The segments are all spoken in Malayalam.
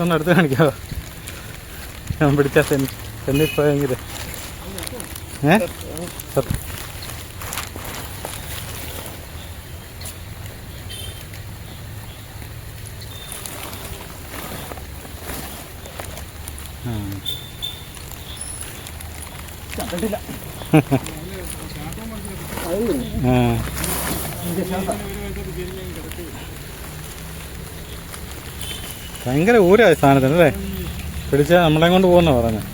ഒന്ന് എടുത്ത് കാണിക്കാവോ? ഞാൻ പിടിച്ചാൽ തെന്നിപ്പോയെങ്കിൽ ഭയങ്കര ഊരായ സാധനത്തിന് അല്ലേ? പിടിച്ചാൽ നമ്മളെ കൊണ്ട് പോകുന്ന പറഞ്ഞു.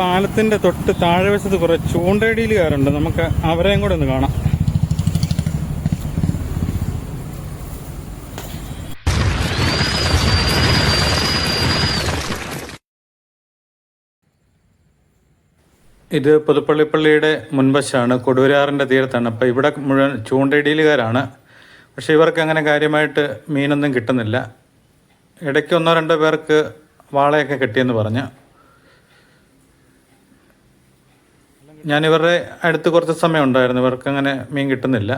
പാലത്തിന്റെ തൊട്ട് താഴെ വശത്ത് കുറെ ചൂണ്ടയിടിയിലുകാരുണ്ട്. നമുക്ക് അവരെയും കൂടെ ഒന്ന് കാണാം. ഇത് പുതുപ്പള്ളിപ്പള്ളിയുടെ മുൻവശമാണ്, കൊടുവരാറിൻ്റെ തീരത്താണ്. അപ്പോൾ ഇവിടെ മുഴുവൻ ചൂണ്ടയിടിയിലുകാരാണ്. പക്ഷേ ഇവർക്ക് അങ്ങനെ കാര്യമായിട്ട് മീനൊന്നും കിട്ടുന്നില്ല. ഇടയ്ക്ക് 1-2 പേർക്ക് വാളയൊക്കെ കിട്ടിയെന്ന് പറഞ്ഞു. ഞാനിവരുടെ അടുത്ത് കുറച്ച് സമയം ഉണ്ടായിരുന്നു. ഇവർക്ക് അങ്ങനെ മീൻ കിട്ടുന്നില്ല.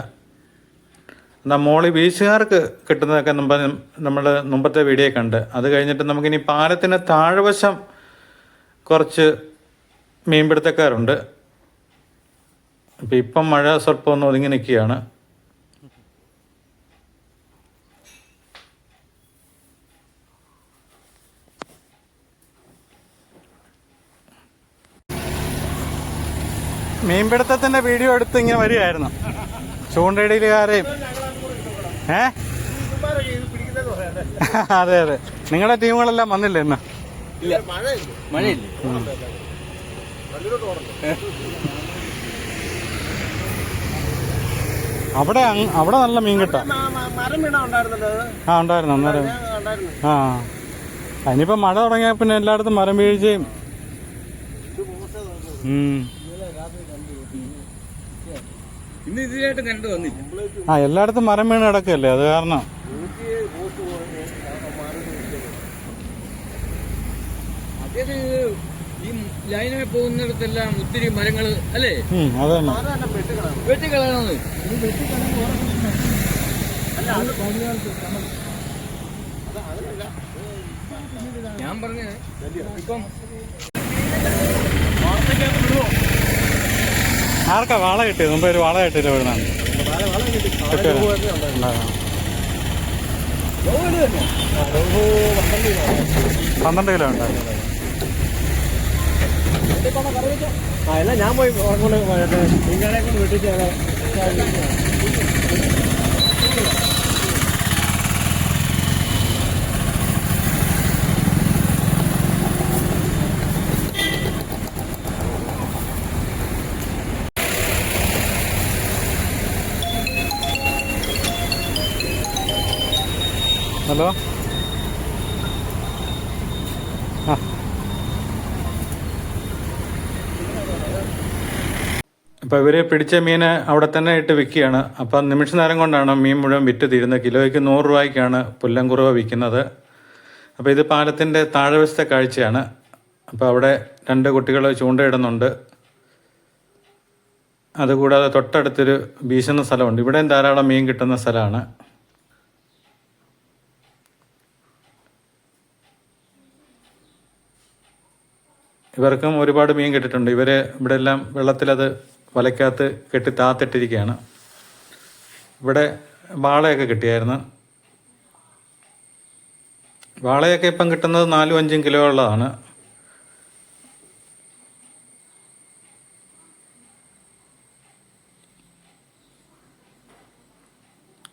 എന്നാൽ മോളി ബീച്ചുകാർക്ക് കിട്ടുന്നതൊക്കെ നമ്മൾ മുമ്പത്തെ വീഡിയോ കണ്ട്. അത് കഴിഞ്ഞിട്ട് നമുക്കിനി പാലത്തിന് താഴ്വശം കുറച്ച് മീൻപിടുത്തക്കാരുണ്ട്. ഇപ്പം മഴ സ്വല്പം ഒന്ന് ഒതുങ്ങി നിൽക്കുകയാണ്. മീൻപിടുത്തത്തിൻ്റെ വീഡിയോ എടുത്ത് ഇങ്ങനെ വരികയായിരുന്നു. ചൂണ്ടയിടയിലുകാരെയും അതെ അതെ. നിങ്ങളുടെ ടീമുകളെല്ലാം വന്നില്ലേ ഇന്ന്? അവിടെ നല്ല മീൻ കിട്ടാം. ഉണ്ടായിരുന്നു അന്നേരം. ഇനിയിപ്പോ മഴ തുടങ്ങിയാൽ പിന്നെ എല്ലായിടത്തും മരം വീഴ്ചയും. എല്ലായിടത്തും മരം വീണ് കിടക്കല്ലേ, അത് കാരണം. ഈ ലൈനിൽ പോകുന്നിടത്തെല്ലാം ഒത്തിരി മരങ്ങൾ അല്ലേ? അതന്നെ വെട്ടിക്കളയണമെന്ന്. ഞാൻ പറഞ്ഞ ഇപ്പം ആർക്കാ വാള കിട്ടിയത്? മുമ്പ് ഒരു വാള കിട്ടിയില്ല വീഴുന്നാണ്. 12 കിലോ ഉണ്ടായിരുന്നു. എല്ലാം ഞാൻ പോയി ഇങ്ങനെ കൊണ്ട് വിട്ടിട്ട് ഹലോ. അപ്പോൾ ഇവർ പിടിച്ച മീൻ അവിടെ തന്നെ ഇട്ട് വിൽക്കുകയാണ്. അപ്പം നിമിഷ നേരം കൊണ്ടാണ് മീൻ മുഴുവൻ വിറ്റ് തീരുന്നത്. കിലോയ്ക്ക് 100 രൂപയ്ക്കാണ് പുല്ലൻകുറുവ വിൽക്കുന്നത്. അപ്പോൾ ഇത് പാലത്തിൻ്റെ താഴ്വശത്തെ കാഴ്ചയാണ്. അപ്പോൾ അവിടെ 2 കുട്ടികൾ ചൂണ്ടയിടുന്നുണ്ട്. അതുകൂടാതെ തൊട്ടടുത്തൊരു വീശുന്ന സ്ഥലമുണ്ട്. ഇവിടെയും ധാരാളം മീൻ കിട്ടുന്ന സ്ഥലമാണ്. ഇവർക്കും ഒരുപാട് മീൻ കിട്ടിയിട്ടുണ്ട്. ഇവർ ഇവിടെ എല്ലാം വെള്ളത്തിലത് വലയ്ക്കകത്ത് കെട്ടി താത്തിട്ടിരിക്കുകയാണ്. ഇവിടെ വാളയൊക്കെ കിട്ടിയായിരുന്നു. വാളയൊക്കെ ഇപ്പം കിട്ടുന്നത് 4-5 കിലോ ഉള്ളതാണ്.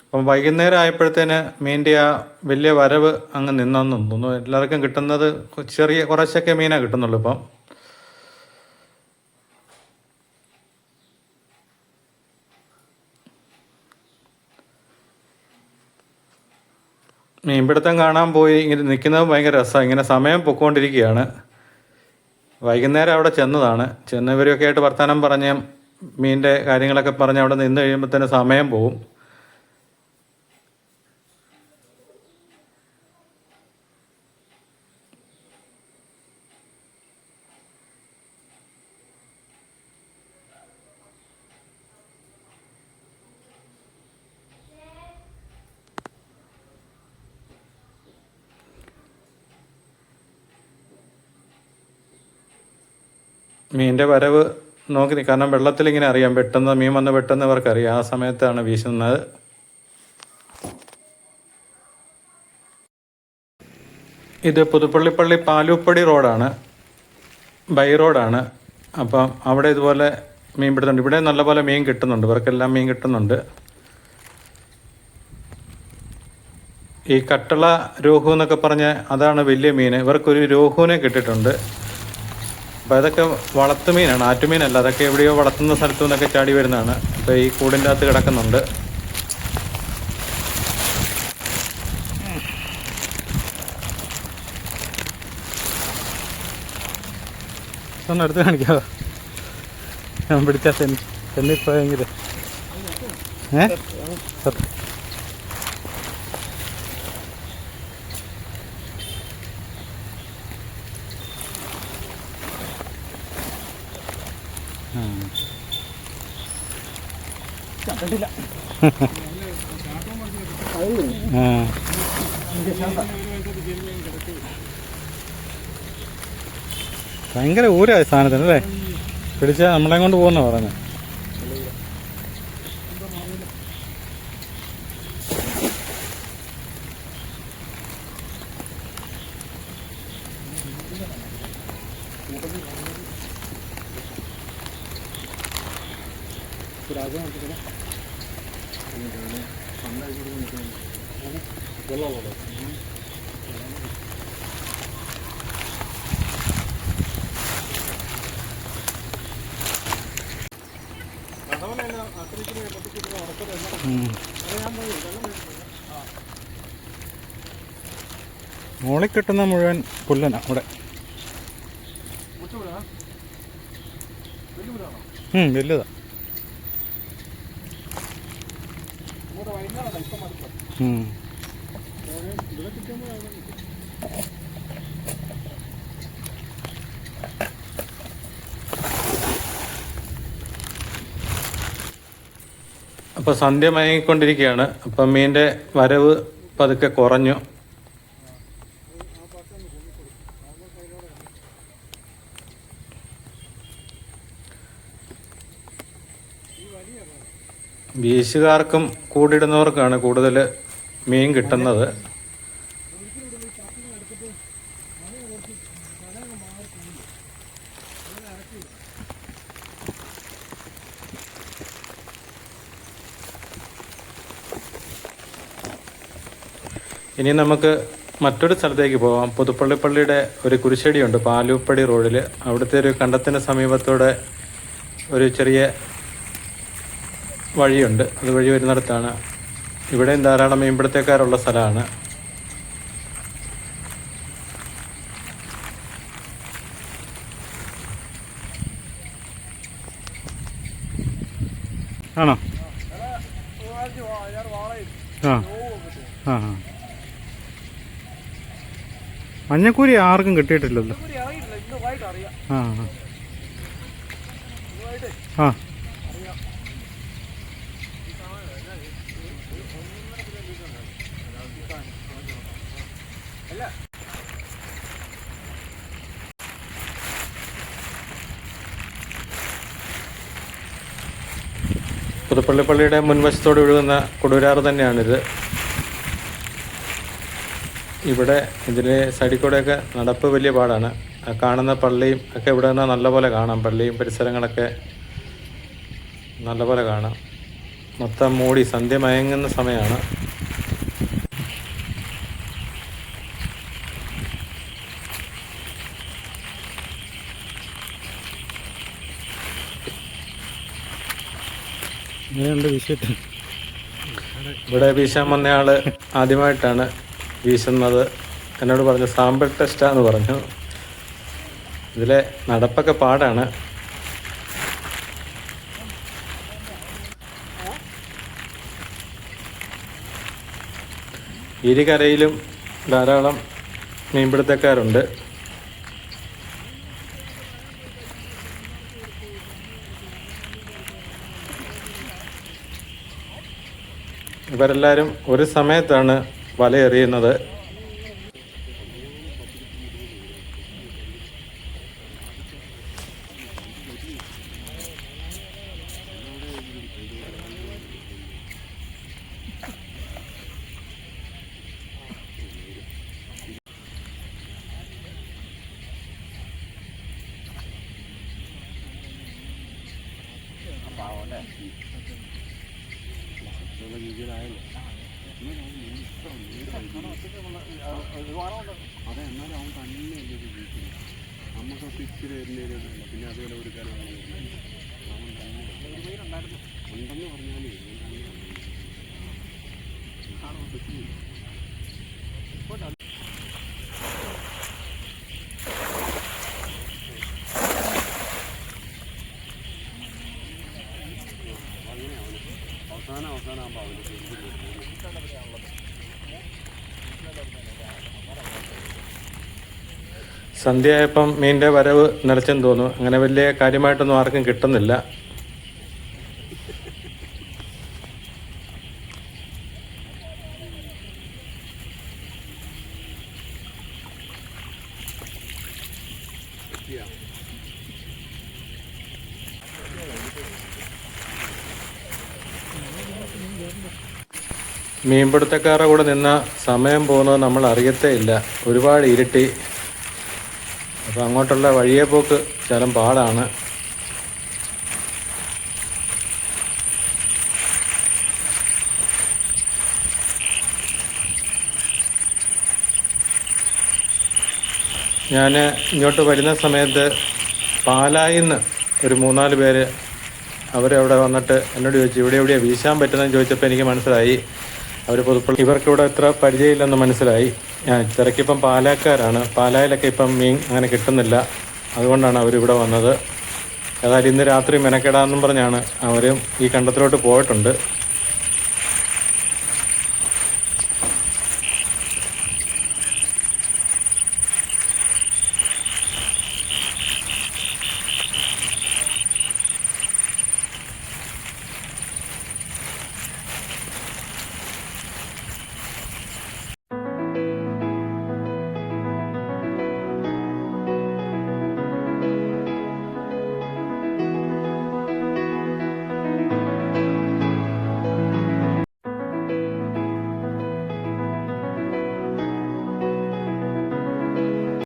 അപ്പം വൈകുന്നേരം ആയപ്പോഴത്തേന് മീനിൻ്റെ ആ വലിയ വരവ് അങ്ങ് നിന്നെന്ന് തോന്നുന്നു. എല്ലാവർക്കും കിട്ടുന്നത് കുറച്ചൊക്കെ മീനാണ് കിട്ടുന്നുള്ളൂ ഇപ്പം. മീൻപിടുത്തം കാണാൻ പോയി ഇങ്ങനെ നിൽക്കുന്നത് ഭയങ്കര രസമാണ്. ഇങ്ങനെ സമയം പൊക്കോണ്ടിരിക്കുകയാണ്. വൈകുന്നേരം അവിടെ ചെന്നതാണ്. ചെന്നവരൊക്കെ ആയിട്ട് വർത്തമാനം പറഞ്ഞ് മീനിൻ്റെ കാര്യങ്ങളൊക്കെ പറഞ്ഞ് അവിടെ നിന്ന് കഴിയുമ്പോൾ തന്നെ സമയം പോവും. മീനിൻ്റെ വരവ് നോക്കി, കാരണം വെള്ളത്തിലിങ്ങനെ അറിയാം, പെട്ടെന്ന് മീൻ വന്ന് പെട്ടെന്ന് ഇവർക്കറിയാം. ആ സമയത്താണ് വീശുന്നത്. ഇത് പുതുപ്പള്ളിപ്പള്ളി പാലൂപ്പടി റോഡാണ്, ബൈ റോഡാണ്. അപ്പം അവിടെ ഇതുപോലെ മീൻ പിടുത്തുണ്ട്. ഇവിടെ നല്ലപോലെ മീൻ കിട്ടുന്നുണ്ട്, ഇവർക്കെല്ലാം മീൻ കിട്ടുന്നുണ്ട്. ഈ കട്ടള രോഹു എന്നൊക്കെ പറഞ്ഞ് അതാണ് വലിയ മീൻ. ഇവർക്കൊരു രോഹുവിനെ കിട്ടിയിട്ടുണ്ട്. അപ്പോൾ അതൊക്കെ വളർത്തുമീനാണ്, ആറ്റുമീനല്ല. അതൊക്കെ എവിടെയോ വളർത്തുന്ന സ്ഥലത്തു നിന്നൊക്കെ ചാടി വരുന്നതാണ്. അപ്പോൾ ഈ കൂടിൻ്റെ അകത്ത് കിടക്കുന്നുണ്ട്. ഒന്ന് എടുത്ത് കാണിക്കാമോ? ഞാൻ പിടിച്ചാൽ ചെന്നിപ്പോയെങ്കിൽ കണ്ടില്ല. ഭയങ്കര ഊരായ സാധനത്തിന് അല്ലേ? പിടിച്ചാൽ നമ്മളെ കൊണ്ട് പോകുന്ന പറഞ്ഞത്. മോളിൽ കിട്ടുന്ന മുഴുവൻ പുല്ലനാ ഇവിടെ. വലുതാ. അപ്പോൾ സന്ധ്യ മയങ്ങിക്കൊണ്ടിരിക്കുകയാണ്. അപ്പം മീനിൻ്റെ വരവ് പതുക്കെ കുറഞ്ഞു. വീശുകാർക്കും കൂടിടുന്നവർക്കാണ് കൂടുതൽ മീൻ കിട്ടുന്നത്. ഇനി നമുക്ക് മറ്റൊരു സ്ഥലത്തേക്ക് പോകാം. പുതുപ്പള്ളിപ്പള്ളിയുടെ ഒരു കുരിശടിയുണ്ട് പാലൂപ്പടി റോഡിൽ. അവിടുത്തെ ഒരു കണ്ടത്തിന് സമീപത്തൂടെ ഒരു ചെറിയ വഴിയുണ്ട്. അത് വഴി വരുന്നിടത്താണ്. ഇവിടെയും ധാരാളം മീൻപിടുത്തക്കാരുള്ള സ്ഥലമാണ്. ആണോ? ആ ആ ആ മഞ്ഞക്കൂരി ആർക്കും കിട്ടിയിട്ടില്ലല്ലോ. ആ ആ പുതുപ്പള്ളിപ്പള്ളിയുടെ മുൻവശത്തോട് ഒഴുകുന്ന കൊടുവരാറ് തന്നെയാണിത്. ഇവിടെ ഇതിലെ സൈഡിൽ കൂടെയൊക്കെ നടപ്പ് വലിയ പാടാണ്. കാണുന്ന പള്ളിയും ഒക്കെ ഇവിടെ നിന്ന് നല്ലപോലെ കാണാം. പള്ളിയും പരിസരങ്ങളൊക്കെ നല്ലപോലെ കാണാം. മൊത്തം മൂടി സന്ധ്യ മയങ്ങുന്ന സമയമാണ്. ഇങ്ങനെയുണ്ട് വീശിട്ട്. ഇവിടെ വീശാൻ വന്നയാൾ ആദ്യമായിട്ടാണ് വീശുന്നത്. എന്നോട് പറഞ്ഞു സാമ്പിൾ ടെസ്റ്റാന്ന് പറഞ്ഞു. ഇതിലെ നടപ്പൊക്കെ പാടാണ്. ഇരുകരയിലും ധാരാളം മീൻപിടുത്തക്കാരുണ്ട്. ഇവരെല്ലാവരും ഒരു സമയത്താണ് വലയെറിയുന്നത്. സന്ധ്യയായപ്പം മീനിൻ്റെ വരവ് നിലച്ചെന്ന് തോന്നുന്നു. അങ്ങനെ വലിയ കാര്യമായിട്ടൊന്നും ആർക്കും കിട്ടുന്നില്ല. മീൻപിടുത്തക്കാരുടെ കൂടെ നിന്ന സമയം പോകുന്നത് നമ്മൾ അറിയത്തേ ഇല്ല. ഒരുപാട് ഇരുട്ടി. അപ്പോൾ അങ്ങോട്ടുള്ള വഴിയെ പോക്ക് ശകലം പാടാണ്. ഞാൻ ഇങ്ങോട്ട് വരുന്ന സമയത്ത് പാലായിൽ നിന്ന് ഒരു 3-4 പേര് അവരവിടെ വന്നിട്ട് എന്നോട് ചോദിച്ചു ഇവിടെ എവിടെയാണ് വീശാൻ പറ്റുന്നതെന്ന് ചോദിച്ചപ്പോൾ എനിക്ക് മനസ്സിലായി അവർ പുതുപ്പള്ളി, ഇവർക്കിവിടെ ഇത്ര പരിചയമില്ലെന്ന് മനസ്സിലായി. ഞാൻ തിരക്കിപ്പം പാലാക്കാരാണ്. പാലായിലൊക്കെ ഇപ്പം മീൻ അങ്ങനെ കിട്ടുന്നില്ല. അതുകൊണ്ടാണ് അവരിവിടെ വന്നത്. ഏതായാലും ഇന്ന് രാത്രി മെനക്കെടാമെന്നും പറഞ്ഞാണ് അവരും ഈ കണ്ടത്തിലോട്ട് പോയിട്ടുണ്ട്.